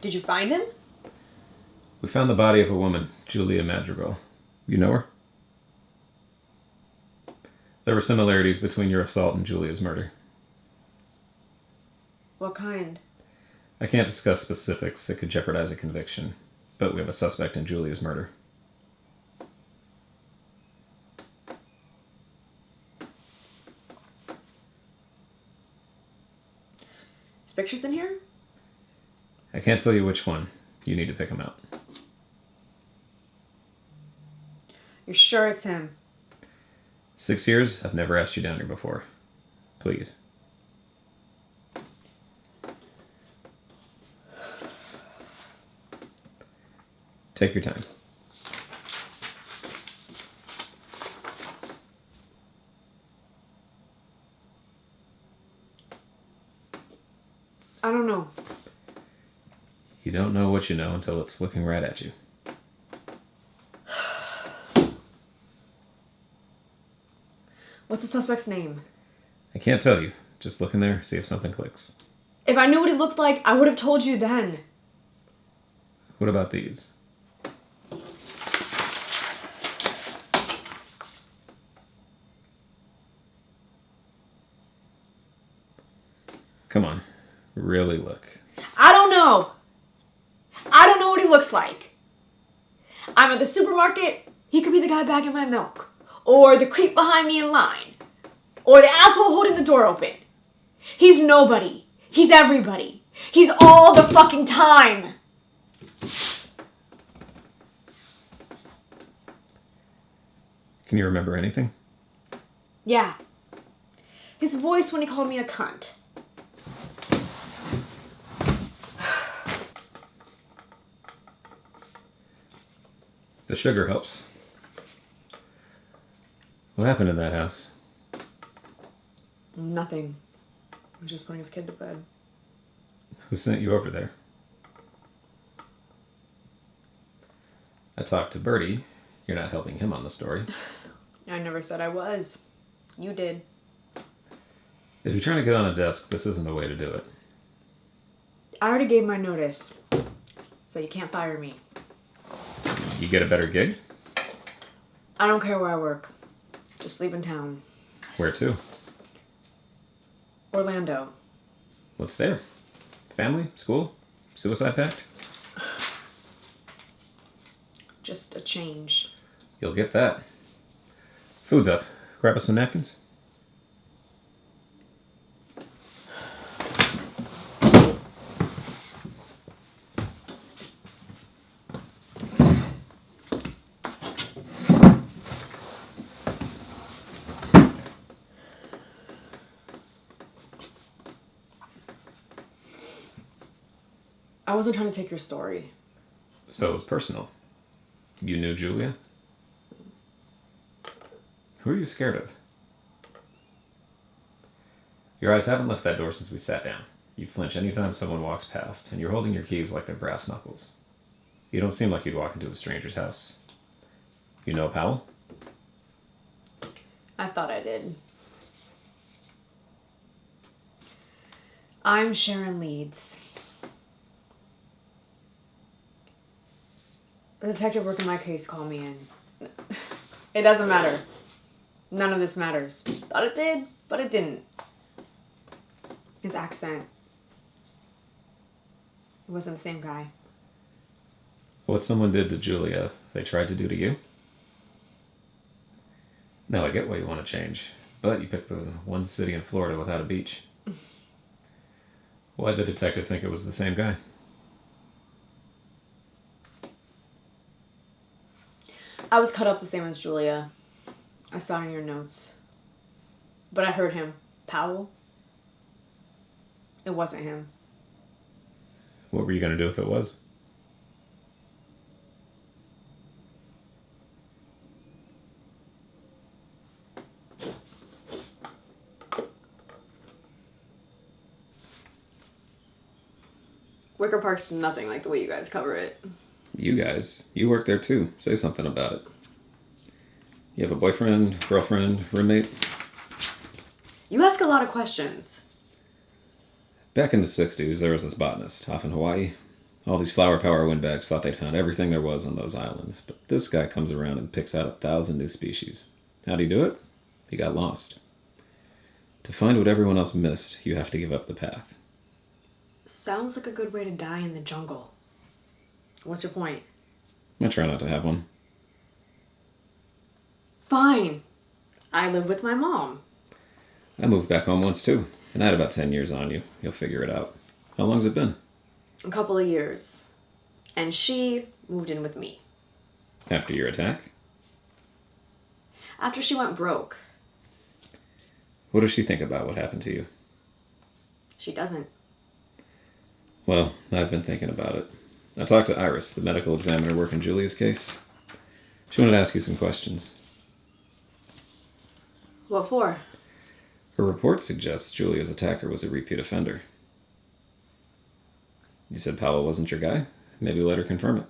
Did you find him? We found the body of a woman, Julia Madrigal. You know her? There were similarities between your assault and Julia's murder. What kind? I can't discuss specifics, it could jeopardize a conviction, but we have a suspect in Julia's murder. His picture's in here? I can't tell you which one. You need to pick him out. You're sure it's him? 6 years, I've never asked you down here before. Please. Take your time. I don't know. You don't know what you know until it's looking right at you. What's the suspect's name? I can't tell you. Just look in there, see if something clicks. If I knew what he looked like, I would have told you then. What about these? Come on. Really look. I don't know. I don't know what he looks like. I'm at the supermarket. He could be the guy bagging my milk. Or the creep behind me in line. Or the asshole holding the door open. He's nobody. He's everybody. He's all the fucking time. Can you remember anything? Yeah. His voice when he called me a cunt. The sugar helps. What happened in that house? Nothing. He was just putting his kid to bed. Who sent you over there? I talked to Bertie. You're not helping him on the story. I never said I was. You did. If you're trying to get on a desk, this isn't the way to do it. I already gave my notice. So you can't fire me. You get a better gig? I don't care where I work. Just leave in town. Where to? Orlando. What's there? Family? School? Suicide pact? Just a change. You'll get that. Food's up. Grab us some napkins. I wasn't trying to take your story. So it was personal. You knew Julia? Who are you scared of? Your eyes haven't left that door since we sat down. You flinch anytime someone walks past, and you're holding your keys like they're brass knuckles. You don't seem like you'd walk into a stranger's house. You know Powell? I thought I did. I'm Sharon Leeds. The detective working my case called me in. It doesn't matter. None of this matters. Thought it did, but it didn't. His accent. It wasn't the same guy. What someone did to Julia, they tried to do to you? Now I get why you want to change, but you picked the one city in Florida without a beach. Why did the detective think it was the same guy? I was cut up the same as Julia. I saw it in your notes. But I heard him. Powell? It wasn't him. What were you going to do if it was? Wicker Park's nothing like the way you guys cover it. You guys. You work there too. Say something about it. You have a boyfriend, girlfriend, roommate? You ask a lot of questions. Back in the 60s, there was this botanist off in Hawaii. All these flower power windbags thought they'd found everything there was on those islands, but this guy comes around and picks out 1,000 new species. How'd he do it? He got lost. To find what everyone else missed, you have to give up the path. Sounds like a good way to die in the jungle. What's your point? I try not to have one. Fine. I live with my mom. I moved back home once too, and I had about 10 years on you. You'll figure it out. How long's it been? A couple of years. And she moved in with me. After your attack? After she went broke. What does she think about what happened to you? She doesn't. Well, I've been thinking about it. I talked to Iris, the medical examiner working Julia's case. She wanted to ask you some questions. What for? Her report suggests Julia's attacker was a repeat offender. You said Paolo wasn't your guy? Maybe let her confirm it.